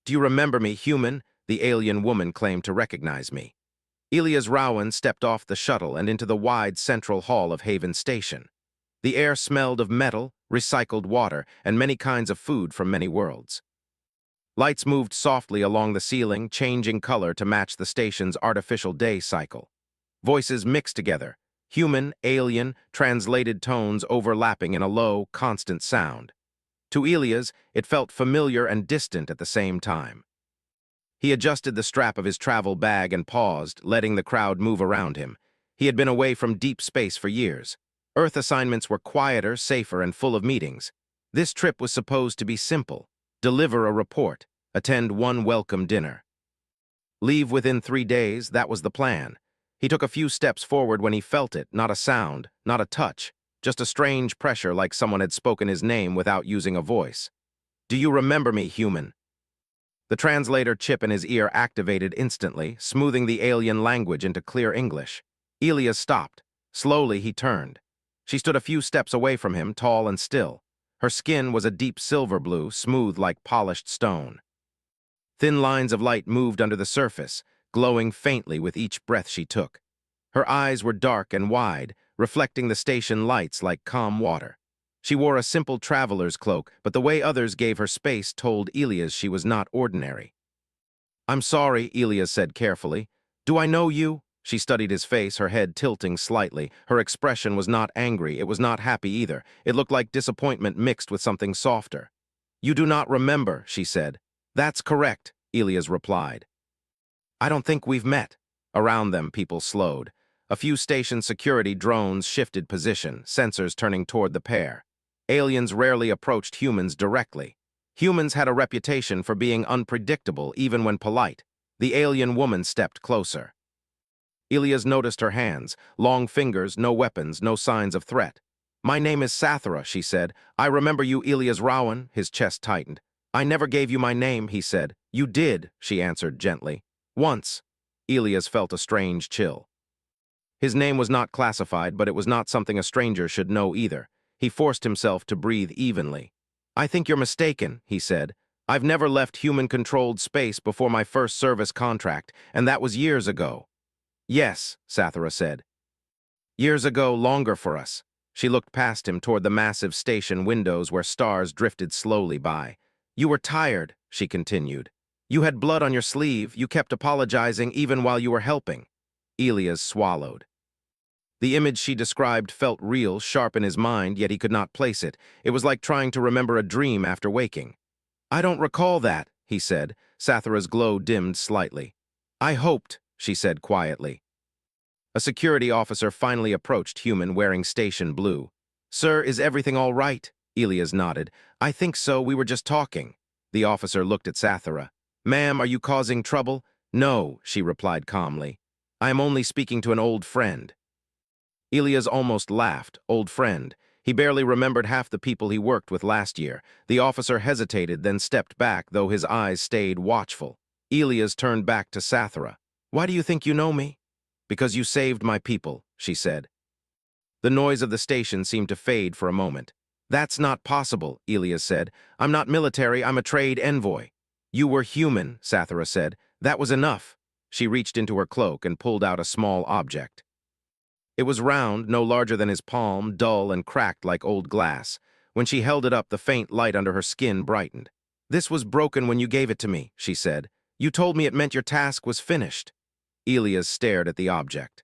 Do you remember me, human? The alien woman claimed to recognize me. Elias Rowan stepped off the shuttle and into the wide central hall of Haven Station. The air smelled of metal, recycled water, and many kinds of food from many worlds. Lights moved softly along the ceiling, changing color to match the station's artificial day cycle. Voices mixed together, human, alien, translated tones overlapping in a low, constant sound. To Elias, it felt familiar and distant at the same time. He adjusted the strap of his travel bag and paused, letting the crowd move around him. He had been away from deep space for years. Earth assignments were quieter, safer, and full of meetings. This trip was supposed to be simple: deliver a report, attend one welcome dinner. Leave within 3 days, that was the plan. He took a few steps forward when he felt it, not a sound, not a touch, just a strange pressure like someone had spoken his name without using a voice. Do you remember me, human? The translator chip in his ear activated instantly, smoothing the alien language into clear English. Elias stopped. Slowly, he turned. She stood a few steps away from him, tall and still. Her skin was a deep silver blue, smooth like polished stone. Thin lines of light moved under the surface, glowing faintly with each breath she took. Her eyes were dark and wide, reflecting the station lights like calm water. She wore a simple traveler's cloak, but the way others gave her space told Elias she was not ordinary. I'm sorry, Elias said carefully. Do I know you? She studied his face, her head tilting slightly. Her expression was not angry, it was not happy either. It looked like disappointment mixed with something softer. You do not remember, she said. That's correct, Elias replied. I don't think we've met. Around them, people slowed. A few station security drones shifted position, sensors turning toward the pair. Aliens rarely approached humans directly. Humans had a reputation for being unpredictable even when polite. The alien woman stepped closer. Elias noticed her hands, long fingers, no weapons, no signs of threat. My name is Sathara, she said. I remember you, Elias Rowan. His chest tightened. I never gave you my name, he said. You did, she answered gently. Once. Elias felt a strange chill. His name was not classified, but it was not something a stranger should know either. He forced himself to breathe evenly. I think you're mistaken, he said. I've never left human-controlled space before my first service contract, and that was years ago. Yes, Sathara said. Years ago, longer for us. She looked past him toward the massive station windows where stars drifted slowly by. You were tired, she continued. You had blood on your sleeve, you kept apologizing even while you were helping. Elias swallowed. The image she described felt real, sharp in his mind, yet he could not place it. It was like trying to remember a dream after waking. I don't recall that, he said. Sathara's glow dimmed slightly. I hoped, she said quietly. A security officer finally approached human wearing station blue. Sir, is everything all right? Elias nodded. I think so, we were just talking. The officer looked at Sathara. Ma'am, are you causing trouble? No, she replied calmly. I am only speaking to an old friend. Elias almost laughed. Old friend. He barely remembered half the people he worked with last year. The officer hesitated, then stepped back, though his eyes stayed watchful. Elias turned back to Sathara. Why do you think you know me? Because you saved my people, she said. The noise of the station seemed to fade for a moment. That's not possible, Elias said. I'm not military, I'm a trade envoy. You were human, Sathara said. That was enough. She reached into her cloak and pulled out a small object. It was round, no larger than his palm, dull and cracked like old glass. When she held it up, the faint light under her skin brightened. This was broken when you gave it to me, she said. You told me it meant your task was finished. Elias stared at the object.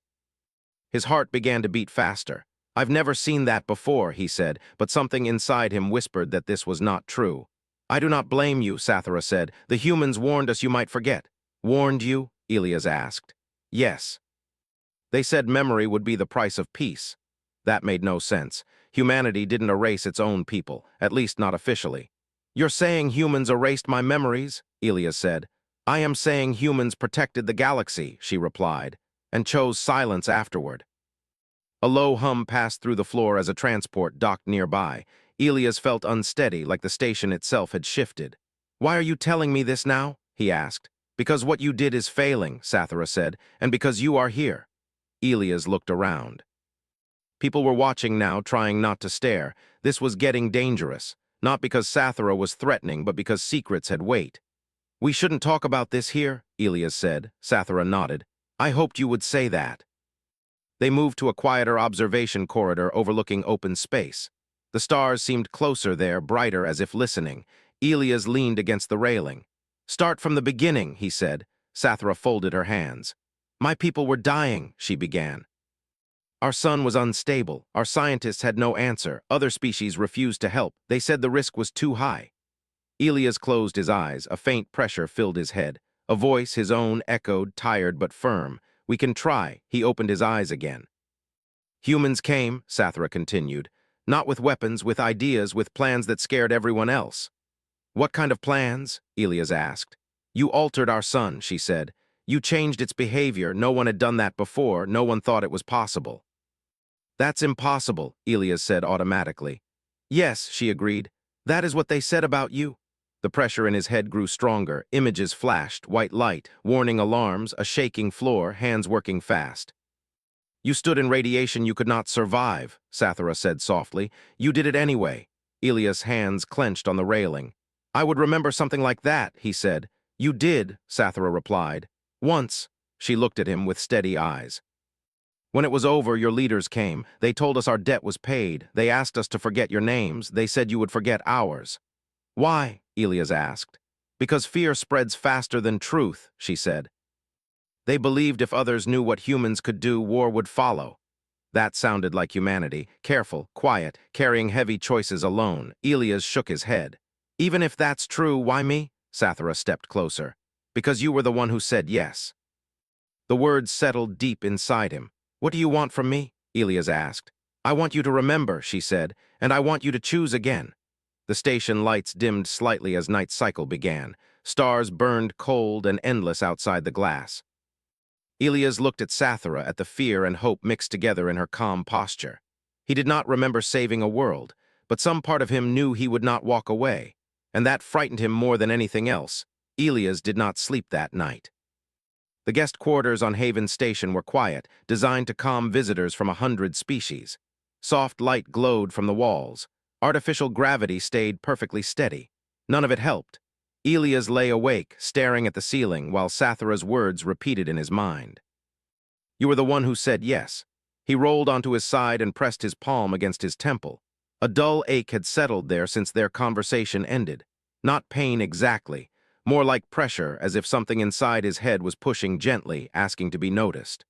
His heart began to beat faster. I've never seen that before, he said, but something inside him whispered that this was not true. I do not blame you, Sathara said. The humans warned us you might forget. Warned you? Elias asked. Yes. They said memory would be the price of peace. That made no sense. Humanity didn't erase its own people, at least not officially. You're saying humans erased my memories? Elias said. I am saying humans protected the galaxy, she replied, and chose silence afterward. A low hum passed through the floor as a transport docked nearby. Elias felt unsteady, like the station itself had shifted. Why are you telling me this now? He asked. Because what you did is failing, Sathara said, and because you are here. Elias looked around. People were watching now, trying not to stare. This was getting dangerous, not because Sathara was threatening, but because secrets had weight. We shouldn't talk about this here, Elias said. Sathara nodded. I hoped you would say that. They moved to a quieter observation corridor overlooking open space. The stars seemed closer there, brighter as if listening. Elias leaned against the railing. Start from the beginning, he said. Sathara folded her hands. My people were dying, she began. Our sun was unstable. Our scientists had no answer. Other species refused to help. They said the risk was too high. Elias closed his eyes. A faint pressure filled his head. A voice, his own, echoed, tired but firm. We can try. He opened his eyes again. Humans came, Sathara continued. Not with weapons, with ideas, with plans that scared everyone else. What kind of plans? Elias asked. You altered our sun, she said. You changed its behavior. No one had done that before. No one thought it was possible. That's impossible, Elias said automatically. Yes, she agreed. That is what they said about you. The pressure in his head grew stronger. Images flashed, white light, warning alarms, a shaking floor, hands working fast. You stood in radiation you could not survive, Sathara said softly. You did it anyway. Elias' hands clenched on the railing. I would remember something like that, he said. You did, Sathara replied. Once. She looked at him with steady eyes. When it was over, your leaders came. They told us our debt was paid. They asked us to forget your names. They said you would forget ours. Why? Elias asked. Because fear spreads faster than truth, she said. They believed if others knew what humans could do, war would follow. That sounded like humanity, careful, quiet, carrying heavy choices alone. Elias shook his head. Even if that's true, why me? Sathara stepped closer. Because you were the one who said yes. The words settled deep inside him. What do you want from me? Elias asked. I want you to remember, she said, and I want you to choose again. The station lights dimmed slightly as night cycle began. Stars burned cold and endless outside the glass. Elias looked at Sathara, at the fear and hope mixed together in her calm posture. He did not remember saving a world, but some part of him knew he would not walk away, and that frightened him more than anything else. Elias did not sleep that night. The guest quarters on Haven Station were quiet, designed to calm visitors from 100 species. Soft light glowed from the walls. Artificial gravity stayed perfectly steady. None of it helped. Elias lay awake, staring at the ceiling, while Sathara's words repeated in his mind. You were the one who said yes. He rolled onto his side and pressed his palm against his temple. A dull ache had settled there since their conversation ended. Not pain exactly, more like pressure, as if something inside his head was pushing gently, asking to be noticed.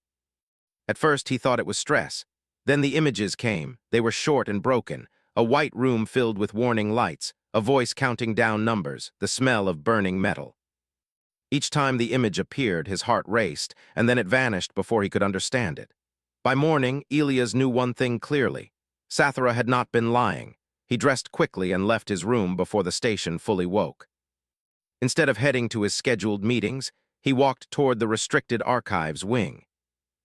At first he thought it was stress. Then the images came. They were short and broken. A white room filled with warning lights, a voice counting down numbers, the smell of burning metal. Each time the image appeared, his heart raced, and then it vanished before he could understand it. By morning, Elias knew one thing clearly. Sathara had not been lying. He dressed quickly and left his room before the station fully woke. Instead of heading to his scheduled meetings, he walked toward the restricted archives wing.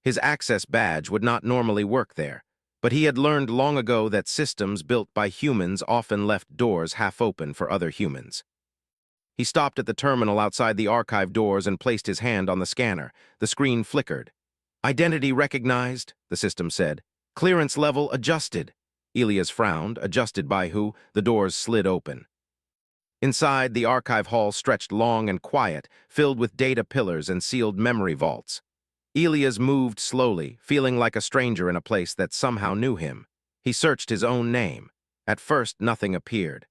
His access badge would not normally work there, but he had learned long ago that systems built by humans often left doors half open for other humans. He stopped at the terminal outside the archive doors and placed his hand on the scanner. The screen flickered. Identity recognized, the system said. Clearance level adjusted. Elias frowned. Adjusted by who? The doors slid open. Inside, the archive hall stretched long and quiet, filled with data pillars and sealed memory vaults. Elias moved slowly, feeling like a stranger in a place that somehow knew him. He searched his own name. At first, nothing appeared.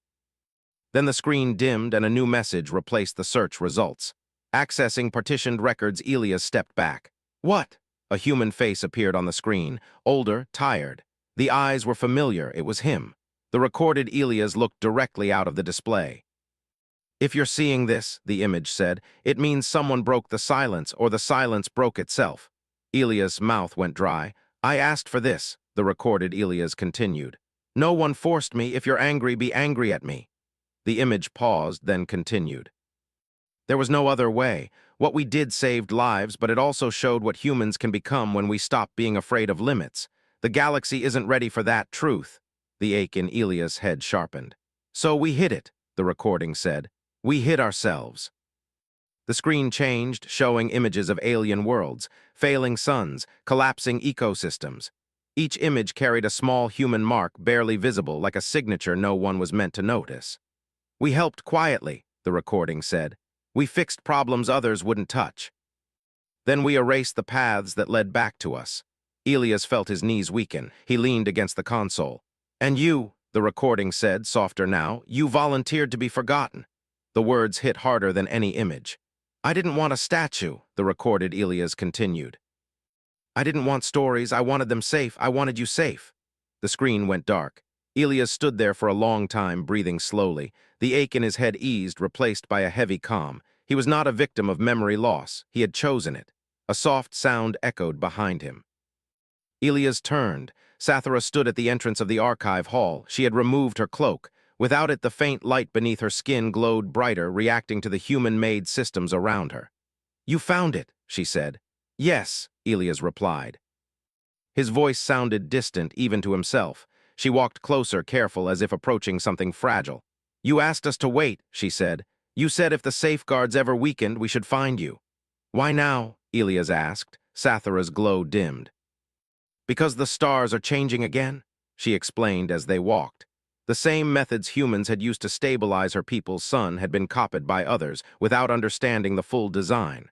Then the screen dimmed and a new message replaced the search results. Accessing partitioned records, Elias stepped back. What? A human face appeared on the screen, older, tired. The eyes were familiar. It was him. The recorded Elias looked directly out of the display. If you're seeing this, the image said, it means someone broke the silence or the silence broke itself. Elias' mouth went dry. I asked for this, the recorded Elias continued. No one forced me. If you're angry, be angry at me. The image paused, then continued. There was no other way. What we did saved lives, but it also showed what humans can become when we stop being afraid of limits. The galaxy isn't ready for that truth. The ache in Elias' head sharpened. So we hid it, the recording said. We hid ourselves. The screen changed, showing images of alien worlds, failing suns, collapsing ecosystems. Each image carried a small human mark barely visible, like a signature no one was meant to notice. We helped quietly, the recording said. We fixed problems others wouldn't touch. Then we erased the paths that led back to us. Elias felt his knees weaken. He leaned against the console. And you, the recording said, softer now, you volunteered to be forgotten. The words hit harder than any image. I didn't want a statue, the recorded Elias continued. I didn't want stories, I wanted them safe, I wanted you safe. The screen went dark. Elias stood there for a long time, breathing slowly. The ache in his head eased, replaced by a heavy calm. He was not a victim of memory loss. He had chosen it. A soft sound echoed behind him. Elias turned. Sathara stood at the entrance of the archive hall. She had removed her cloak. Without it, the faint light beneath her skin glowed brighter, reacting to the human-made systems around her. You found it, she said. Yes, Elias replied. His voice sounded distant even to himself. She walked closer, careful, as if approaching something fragile. You asked us to wait, she said. You said if the safeguards ever weakened, we should find you. Why now? Elias asked. Sathara's glow dimmed. Because the stars are changing again, she explained as they walked. The same methods humans had used to stabilize her people's sun had been copied by others without understanding the full design.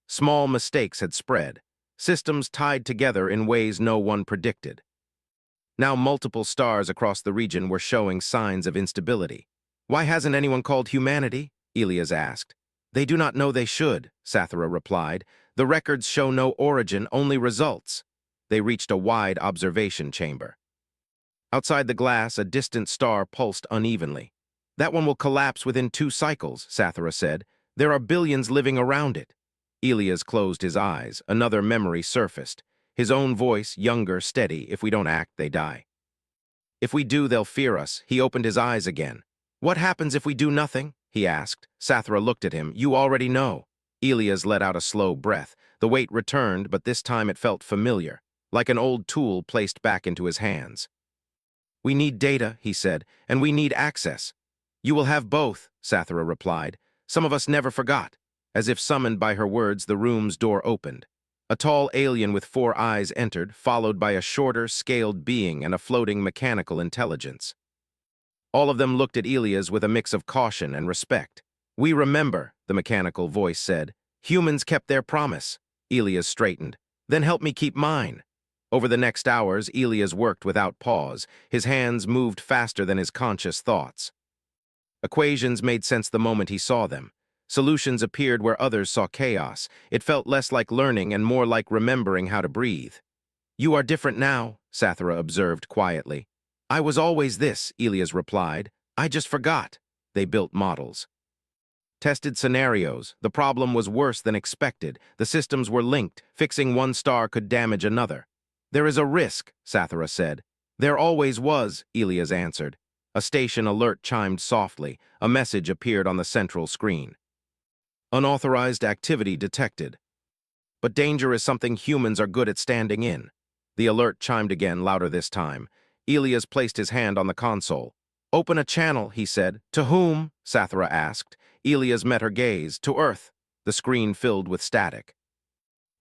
Small mistakes had spread, systems tied together in ways no one predicted. Now multiple stars across the region were showing signs of instability. Why hasn't anyone called humanity? Elias asked. They do not know they should, Sathara replied. The records show no origin, only results. They reached a wide observation chamber. Outside the glass, a distant star pulsed unevenly. That one will collapse within 2 cycles, Sathara said. There are billions living around it. Elias closed his eyes. Another memory surfaced. His own voice, younger, steady. If we don't act, they die. If we do, they'll fear us. He opened his eyes again. What happens if we do nothing? He asked. Sathara looked at him. You already know. Elias let out a slow breath. The weight returned, but this time it felt familiar, like an old tool placed back into his hands. We need data, he said, and we need access. You will have both, Sathara replied. Some of us never forgot. As if summoned by her words, the room's door opened. A tall alien with 4 eyes entered, followed by a shorter, scaled being and a floating mechanical intelligence. All of them looked at Elias with a mix of caution and respect. We remember, the mechanical voice said. Humans kept their promise. Elias straightened. Then help me keep mine. Over the next hours, Elias worked without pause. His hands moved faster than his conscious thoughts. Equations made sense the moment he saw them. Solutions appeared where others saw chaos. It felt less like learning and more like remembering how to breathe. You are different now, Sathara observed quietly. I was always this, Elias replied. I just forgot. They built models. Tested scenarios. The problem was worse than expected. The systems were linked. Fixing one star could damage another. There is a risk, Sathara said. There always was, Elias answered. A station alert chimed softly. A message appeared on the central screen. Unauthorized activity detected. But danger is something humans are good at standing in. The alert chimed again, louder this time. Elias placed his hand on the console. Open a channel, he said. To whom? Sathara asked. Elias met her gaze. To Earth. The screen filled with static.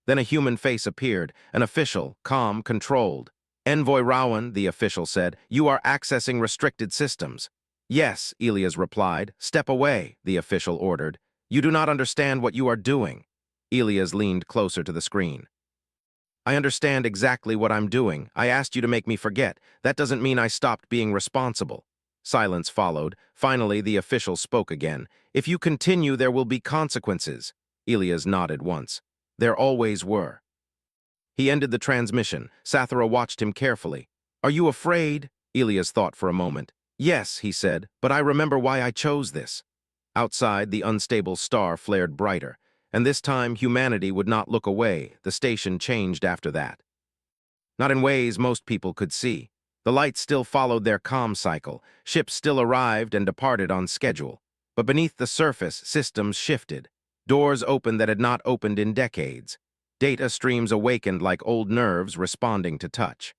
Then a human face appeared, an official, calm, controlled. Envoy Rowan, the official said, you are accessing restricted systems. Yes, Elias replied. Step away, the official ordered. You do not understand what you are doing. Elias leaned closer to the screen. I understand exactly what I'm doing. I asked you to make me forget. That doesn't mean I stopped being responsible. Silence followed. Finally, the official spoke again. If you continue, there will be consequences. Elias nodded once. There always were. He ended the transmission. Sathara watched him carefully. Are you afraid? Elias thought for a moment. Yes, he said, but I remember why I chose this. Outside, the unstable star flared brighter, and this time humanity would not look away. The station changed after that. Not in ways most people could see. The lights still followed their calm cycle. Ships still arrived and departed on schedule. But beneath the surface, systems shifted. Doors opened that had not opened in decades. Data streams awakened like old nerves responding to touch.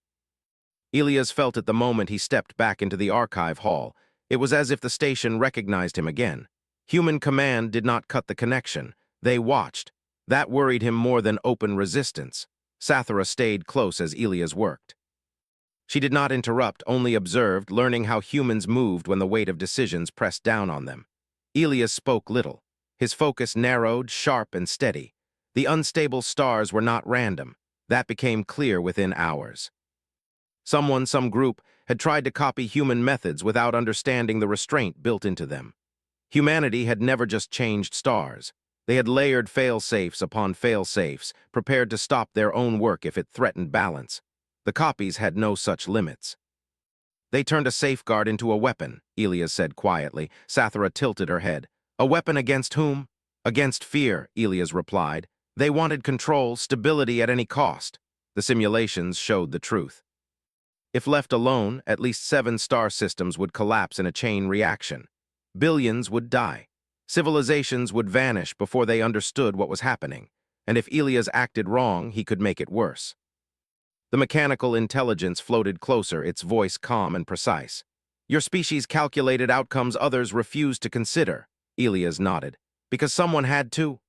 Elias felt it the moment he stepped back into the archive hall. It was as if the station recognized him again. Human command did not cut the connection. They watched. That worried him more than open resistance. Sathara stayed close as Elias worked. She did not interrupt, only observed, learning how humans moved when the weight of decisions pressed down on them. Elias spoke little. His focus narrowed, sharp and steady. The unstable stars were not random. That became clear within hours. Some group, had tried to copy human methods without understanding the restraint built into them. Humanity had never just changed stars. They had layered fail-safes upon fail-safes, prepared to stop their own work if it threatened balance. The copies had no such limits. They turned a safeguard into a weapon, Elias said quietly. Sathara tilted her head. A weapon against whom? Against fear, Elias replied. They wanted control, stability at any cost. The simulations showed the truth. If left alone, at least 7 star systems would collapse in a chain reaction. Billions would die. Civilizations would vanish before they understood what was happening. And if Elias acted wrong, he could make it worse. The mechanical intelligence floated closer, its voice calm and precise. Your species calculated outcomes others refused to consider, Elias nodded. Because someone had to.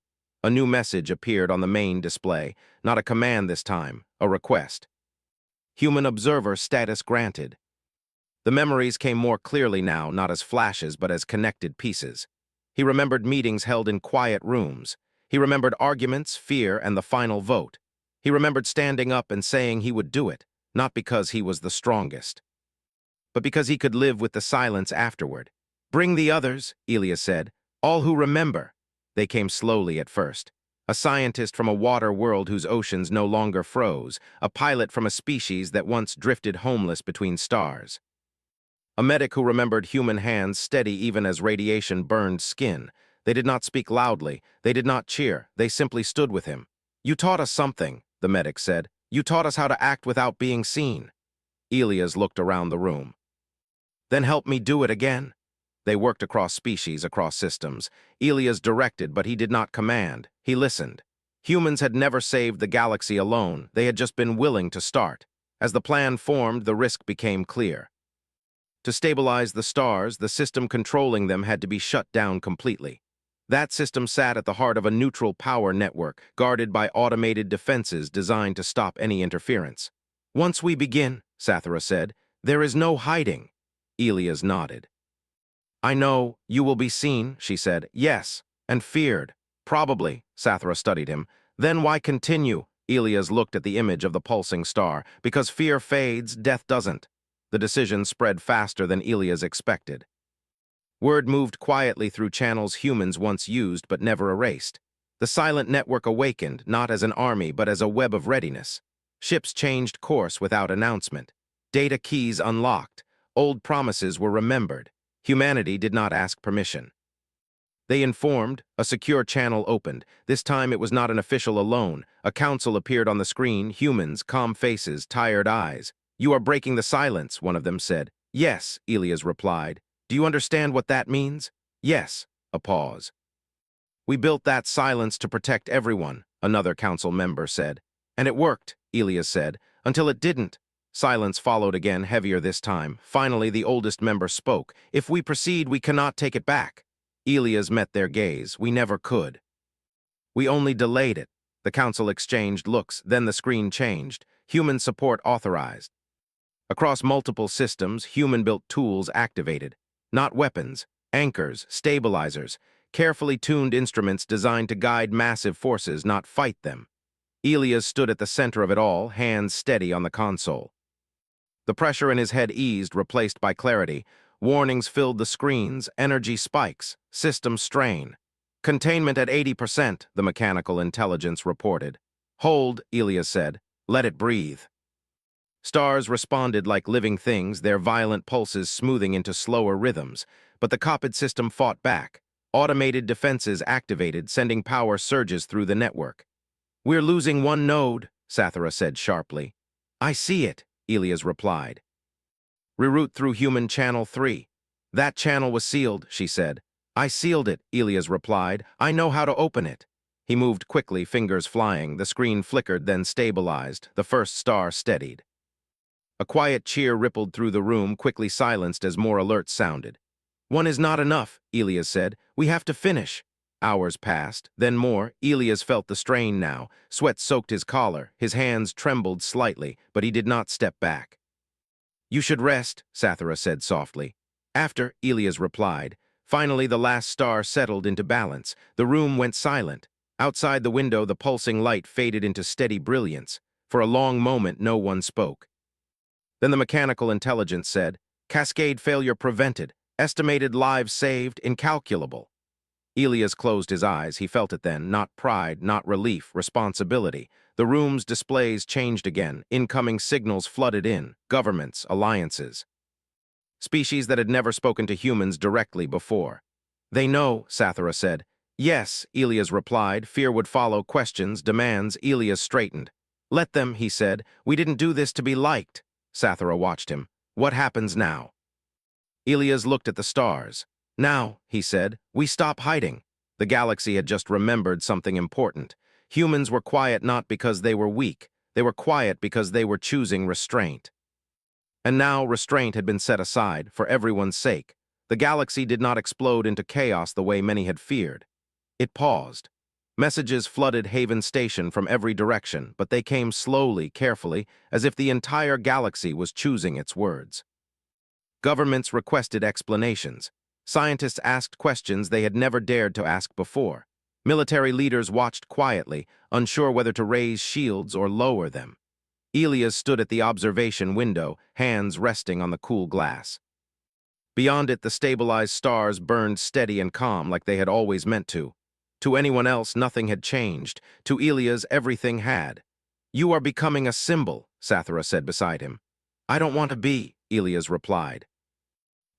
A new message appeared on the main display, not a command this time, a request. Human observer status granted. The memories came more clearly now, not as flashes but as connected pieces. He remembered meetings held in quiet rooms. He remembered arguments, fear, and the final vote. He remembered standing up and saying he would do it, not because he was the strongest, but because he could live with the silence afterward. Bring the others, Elias said, all who remember. They came slowly at first. A scientist from a water world whose oceans no longer froze, a pilot from a species that once drifted homeless between stars. A medic who remembered human hands steady even as radiation burned skin. They did not speak loudly, they did not cheer, they simply stood with him. You taught us something, the medic said. You taught us how to act without being seen. Elias looked around the room. Then help me do it again. They worked across species, across systems. Elias directed, but he did not command. He listened. Humans had never saved the galaxy alone. They had just been willing to start. As the plan formed, the risk became clear. To stabilize the stars, the system controlling them had to be shut down completely. That system sat at the heart of a neutral power network, guarded by automated defenses designed to stop any interference. Once we begin, Sathara said, there is no hiding. Elias nodded. I know, you will be seen, she said. Yes, and feared. Probably, Sathara studied him. Then why continue? Elias looked at the image of the pulsing star. Because fear fades, death doesn't. The decision spread faster than Elias expected. Word moved quietly through channels humans once used but never erased. The silent network awakened, not as an army but as a web of readiness. Ships changed course without announcement. Data keys unlocked. Old promises were remembered. Humanity did not ask permission. They informed, a secure channel opened. This time it was not an official alone. A council appeared on the screen, humans, calm faces, tired eyes. You are breaking the silence, one of them said. Yes, Elias replied. Do you understand what that means? Yes, a pause. We built that silence to protect everyone, another council member said. And it worked, Elias said, until it didn't. Silence followed again, heavier this time. Finally, the oldest member spoke. If we proceed, we cannot take it back. Elias met their gaze. We never could. We only delayed it. The council exchanged looks, then the screen changed. Human support authorized. Across multiple systems, human-built tools activated. Not weapons, anchors, stabilizers, carefully tuned instruments designed to guide massive forces, not fight them. Elias stood at the center of it all, hands steady on the console. The pressure in his head eased, replaced by clarity. Warnings filled the screens, energy spikes, system strain. Containment at 80%, the mechanical intelligence reported. Hold, Elias said. Let it breathe. Stars responded like living things, their violent pulses smoothing into slower rhythms. But the Copid system fought back. Automated defenses activated, sending power surges through the network. We're losing one node, Sathara said sharply. I see it, Elias replied. Reroute through human channel 3. That channel was sealed, she said. I sealed it, Elias replied. I know how to open it. He moved quickly, fingers flying. The screen flickered, then stabilized. The first star steadied. A quiet cheer rippled through the room, quickly silenced as more alerts sounded. One is not enough, Elias said. We have to finish. Hours passed, then more. Elias felt the strain now. Sweat soaked his collar. His hands trembled slightly, but he did not step back. You should rest, Sathara said softly. After, Elias replied. Finally, the last star settled into balance. The room went silent. Outside the window, the pulsing light faded into steady brilliance. For a long moment, no one spoke. Then the mechanical intelligence said, "Cascade failure prevented. Estimated lives saved, incalculable." Elias closed his eyes. He felt it then. Not pride, not relief, responsibility. The room's displays changed again. Incoming signals flooded in. Governments, alliances. Species that had never spoken to humans directly before. "They know," Sathara said. "Yes," Elias replied. Fear would follow, questions, demands. Elias straightened. "Let them," he said. "We didn't do this to be liked." Sathara watched him. "What happens now?" Elias looked at the stars. "Now," he said, "we stop hiding." The galaxy had just remembered something important. Humans were quiet not because they were weak. They were quiet because they were choosing restraint. And now restraint had been set aside, for everyone's sake. The galaxy did not explode into chaos the way many had feared. It paused. Messages flooded Haven Station from every direction, but they came slowly, carefully, as if the entire galaxy was choosing its words. Governments requested explanations. Scientists asked questions they had never dared to ask before. Military leaders watched quietly, unsure whether to raise shields or lower them. Elias stood at the observation window, hands resting on the cool glass. Beyond it, the stabilized stars burned steady and calm like they had always meant to. To anyone else, nothing had changed. To Elias, everything had. "You are becoming a symbol," Sathara said beside him. "I don't want to be," Elias replied.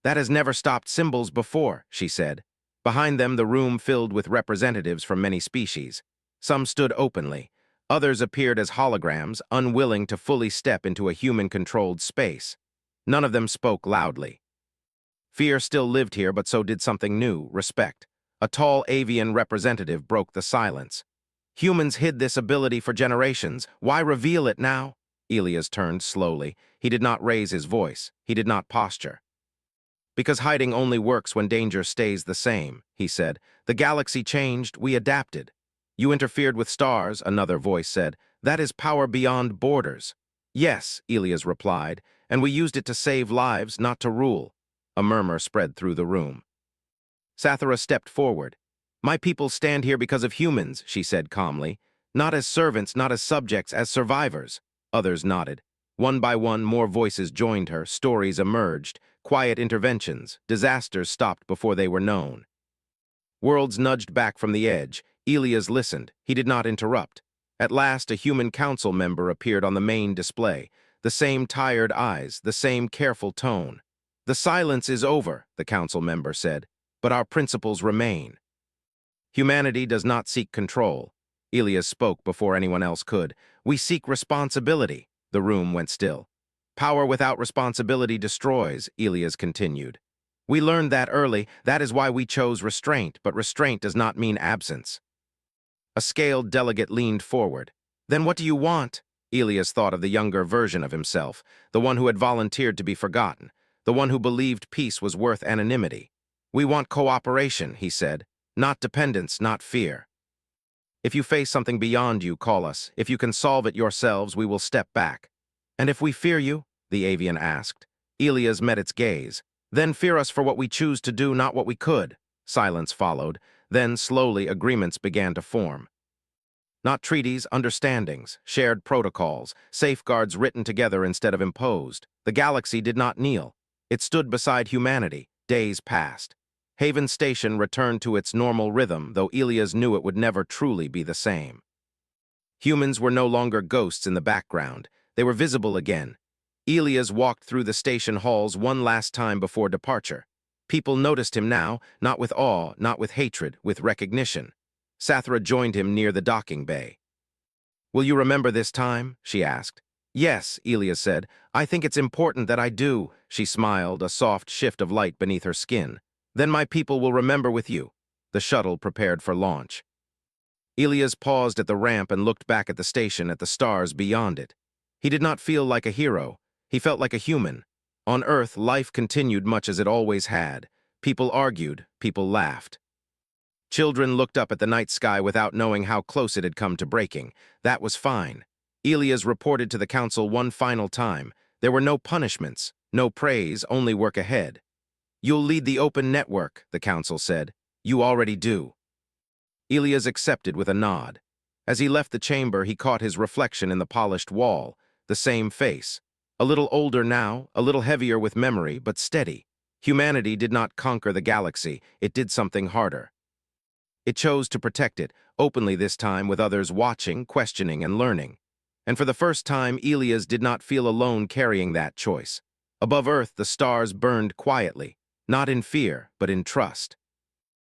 "That has never stopped symbols before," she said. Behind them, the room filled with representatives from many species. Some stood openly. Others appeared as holograms, unwilling to fully step into a human-controlled space. None of them spoke loudly. Fear still lived here, but so did something new, respect. A tall avian representative broke the silence. "Humans hid this ability for generations. Why reveal it now?" Elias turned slowly. He did not raise his voice. He did not posture. "Because hiding only works when danger stays the same," he said. "The galaxy changed, we adapted. You interfered with stars," another voice said. "That is power beyond borders." "Yes," Elias replied, "and we used it to save lives, not to rule." A murmur spread through the room. Sathara stepped forward. "My people stand here because of humans," she said calmly. "Not as servants, not as subjects, as survivors." Others nodded. One by one, more voices joined her. Stories emerged. Quiet interventions. Disasters stopped before they were known. Worlds nudged back from the edge. Elias listened. He did not interrupt. At last, a human council member appeared on the main display. The same tired eyes, the same careful tone. "The silence is over," the council member said, "but our principles remain." "Humanity does not seek control." Elias spoke before anyone else could. "We seek responsibility." The room went still. "Power without responsibility destroys," Elias continued. "We learned that early. That is why we chose restraint, but restraint does not mean absence." A scaled delegate leaned forward. "Then what do you want?" Elias thought of the younger version of himself, the one who had volunteered to be forgotten, the one who believed peace was worth anonymity. "We want cooperation," he said, "not dependence, not fear. If you face something beyond you, call us. If you can solve it yourselves, we will step back." "And if we fear you?" the avian asked. Elias met its gaze. "Then fear us for what we choose to do, not what we could." Silence followed. Then, slowly, agreements began to form. Not treaties, understandings, shared protocols, safeguards written together instead of imposed. The galaxy did not kneel. It stood beside humanity. Days passed. Haven Station returned to its normal rhythm, though Elias knew it would never truly be the same. Humans were no longer ghosts in the background. They were visible again. Elias walked through the station halls one last time before departure. People noticed him now, not with awe, not with hatred, with recognition. Sathara joined him near the docking bay. "Will you remember this time?" she asked. "Yes," Elias said. "I think it's important that I do." She smiled, a soft shift of light beneath her skin. "Then my people will remember with you." The shuttle prepared for launch. Elias paused at the ramp and looked back at the station, at the stars beyond it. He did not feel like a hero. He felt like a human. On Earth, life continued much as it always had. People argued, people laughed. Children looked up at the night sky without knowing how close it had come to breaking. That was fine. Elias reported to the council one final time. There were no punishments, no praise, only work ahead. You'll lead the open network, the council said. You already do. Elias accepted with a nod. As he left the chamber, he caught his reflection in the polished wall, the same face. A little older now, a little heavier with memory, but steady. Humanity did not conquer the galaxy, it did something harder. It chose to protect it, openly this time with others watching, questioning, and learning. And for the first time, Elias did not feel alone carrying that choice. Above Earth, the stars burned quietly, not in fear, but in trust.